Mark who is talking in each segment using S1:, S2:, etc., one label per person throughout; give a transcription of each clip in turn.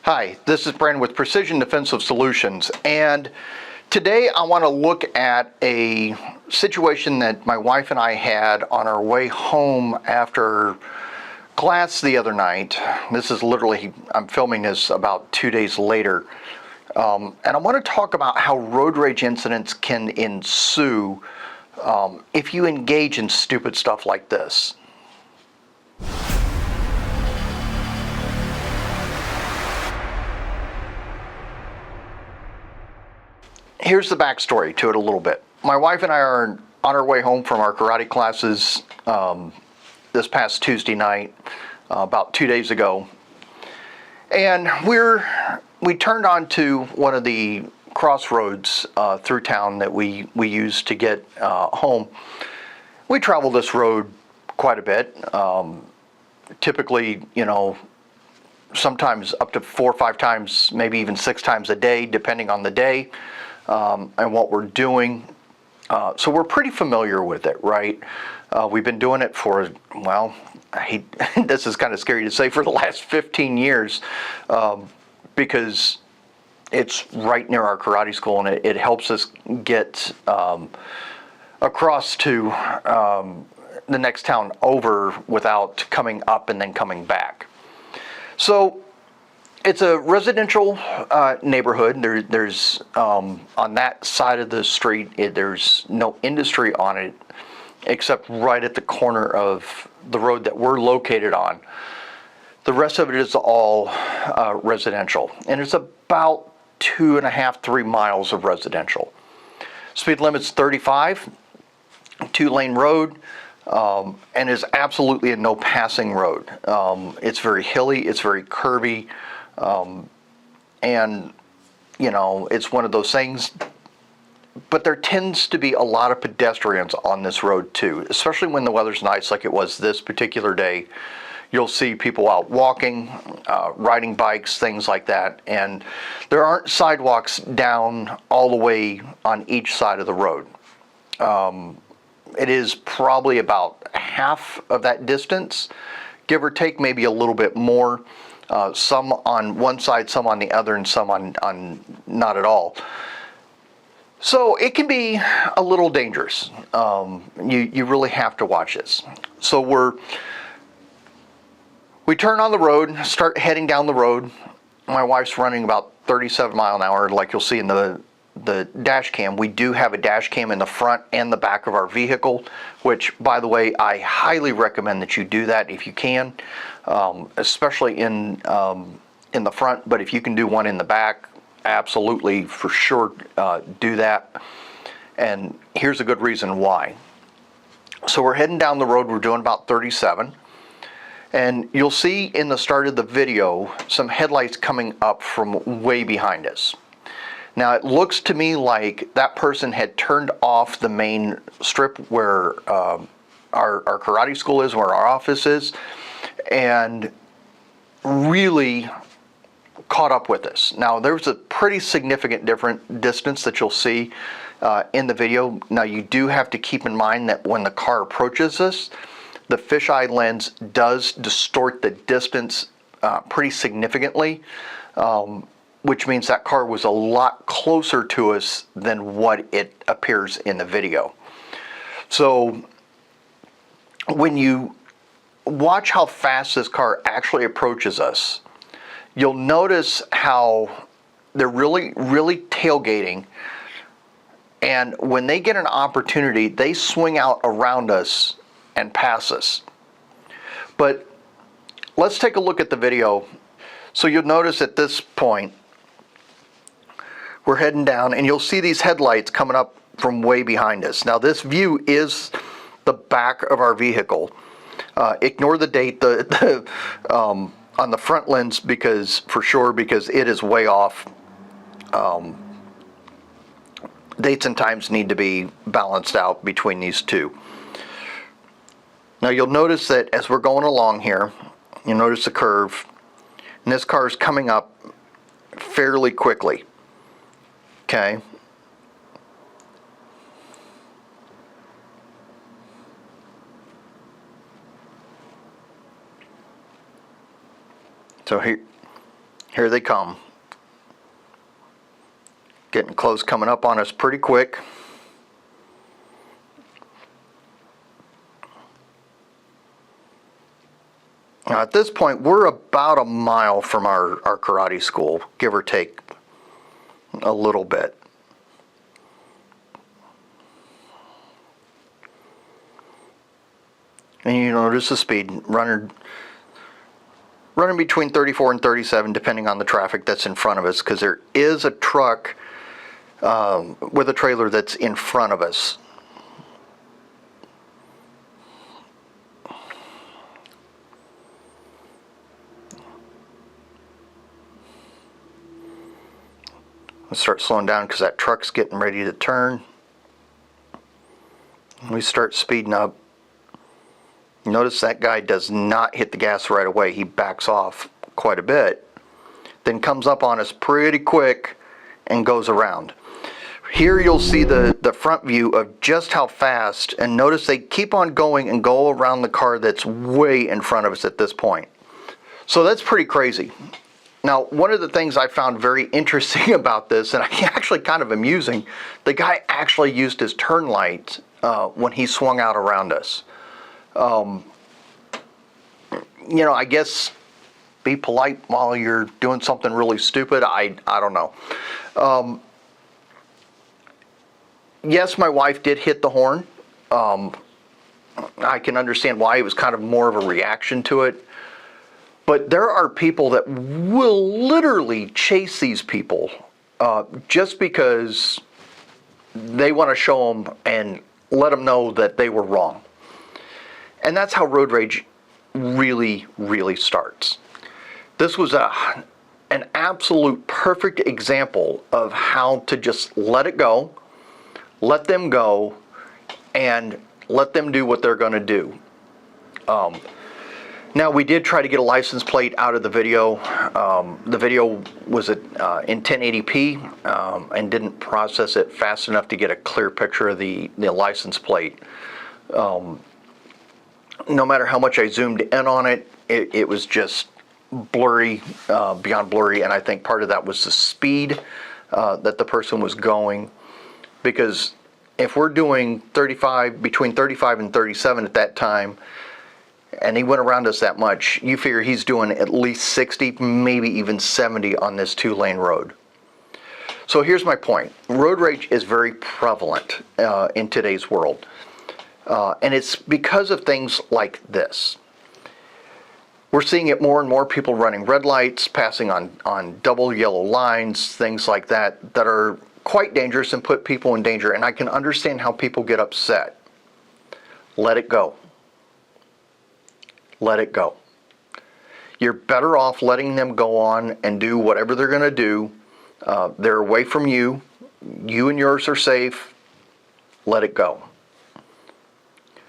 S1: Hi, this is Brandon with Precision Defensive Solutions, and today I want to look at a situation that my wife and I had on our way home after class the other night. This is literally, I'm filming this about 2 days later, and I want to talk about how road rage incidents can ensue if you engage in stupid stuff like this. Here's the backstory to it a little bit. My wife and I are on our way home from our karate classes this past Tuesday night, about 2 days ago. And we turned onto one of the crossroads through town that we use to get home. We travel this road quite a bit. Typically, sometimes up to 4 or 5 times, maybe even 6 times a day, depending on the day. And what we're doing. So we're pretty familiar with it, right? We've been doing it for, well, this is kind of scary to say, for the last 15 years, because it's right near our karate school, and it helps us get across to the next town over without coming up and then coming back. So it's a residential neighborhood. There's on that side of the street, there's no industry on it, except right at the corner of the road that we're located on. The rest of it is all residential, and it's about 2.5, 3 miles of residential. Speed limit's 35, 2-lane road, and is absolutely a no passing road. It's very hilly, it's very curvy. And it's one of those things, but there tends to be a lot of pedestrians on this road too, especially when the weather's nice like it was this particular day. You'll see people out walking, riding bikes, things like that, and there aren't sidewalks down all the way on each side of the road. It is probably about half of that distance, give or take, maybe a little bit more. Some on one side, some on the other, and some on not at all. So it can be a little dangerous. You really have to watch this. So we turn on the road, start heading down the road. My wife's running about 37 miles an hour, like you'll see in the dash cam. We do have a dash cam in the front and the back of our vehicle, which, by the way, I highly recommend that you do that if you can, especially in the front. But if you can do one in the back, absolutely, for sure, do that. And here's a good reason why. So we're heading down the road. We're doing about 37. And you'll see in the start of the video some headlights coming up from way behind us. Now, it looks to me like that person had turned off the main strip where our karate school is, where our office is, and really caught up with us. Now, there's a pretty significant different distance that you'll see in the video. Now, you do have to keep in mind that when the car approaches us, the fisheye lens does distort the distance pretty significantly. Which means that car was a lot closer to us than what it appears in the video. So when you watch how fast this car actually approaches us, you'll notice how they're really, really tailgating. And when they get an opportunity, they swing out around us and pass us. But let's take a look at the video. So you'll notice at this point, we're heading down, and you'll see these headlights coming up from way behind us. Now, this view is the back of our vehicle. Ignore the date on the front lens because it is way off. Dates and times need to be balanced out between these two. Now, you'll notice that as we're going along here, you notice the curve, and this car is coming up fairly quickly. Okay. So Here they come. Getting close, coming up on us pretty quick. Now at this point, we're about a mile from our karate school, give or take a little bit. And you notice the speed, running between 34 and 37 depending on the traffic that's in front of us, because there is a truck with a trailer that's in front of us. Let's start slowing down because that truck's getting ready to turn. We start speeding up. Notice that guy does not hit the gas right away. He backs off quite a bit, then comes up on us pretty quick and goes around. Here you'll see the front view of just how fast, and notice they keep on going and go around the car that's way in front of us at this point. So that's pretty crazy. Now, one of the things I found very interesting about this, and actually kind of amusing, the guy actually used his turn light when he swung out around us. You know, I guess be polite while you're doing something really stupid. I don't know. Yes, my wife did hit the horn. I can understand why. It was kind of more of a reaction to it. But there are people that will literally chase these people just because they want to show them and let them know that they were wrong. And that's how road rage really, really starts. This was an absolute perfect example of how to just let it go, let them go, and let them do what they're going to do. Now, we did try to get a license plate out of the video. The video was in 1080p and didn't process it fast enough to get a clear picture of the license plate. No matter how much I zoomed in on it, it was just blurry, beyond blurry, and I think part of that was the speed that the person was going. Because if we're doing between 35 and 37 at that time, and he went around us that much, you figure he's doing at least 60, maybe even 70 on this 2-lane road. So here's my point. Road rage is very prevalent in today's world. And it's because of things like this. We're seeing it more and more, people running red lights, passing on double yellow lines, things like that, that are quite dangerous and put people in danger. And I can understand how people get upset. Let it go. Let it go. You're better off letting them go on and do whatever they're going to do. They're away from you. You and yours are safe. Let it go.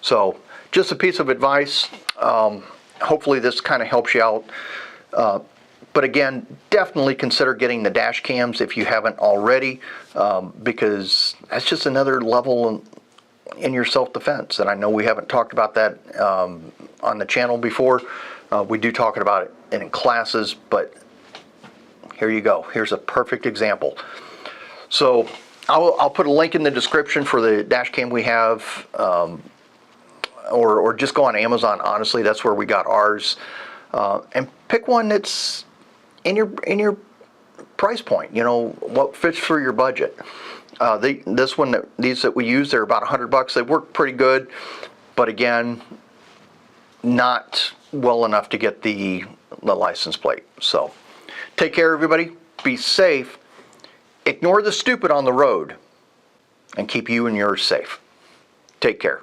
S1: So, just a piece of advice. Hopefully this kind of helps you out. But again, definitely consider getting the dash cams if you haven't already, because that's just another level in your self-defense. And I know we haven't talked about that on the channel before. We do talk about it in classes, but here you go. Here's a perfect example. So I'll put a link in the description for the dash cam we have, or just go on Amazon. Honestly, that's where we got ours, and pick one that's in your price point. You know, what fits for your budget. These that we use, they're about $100. They work pretty good, but again, not well enough to get the license plate. So, take care, everybody. Be safe. Ignore the stupid on the road, and keep you and yours safe. Take care.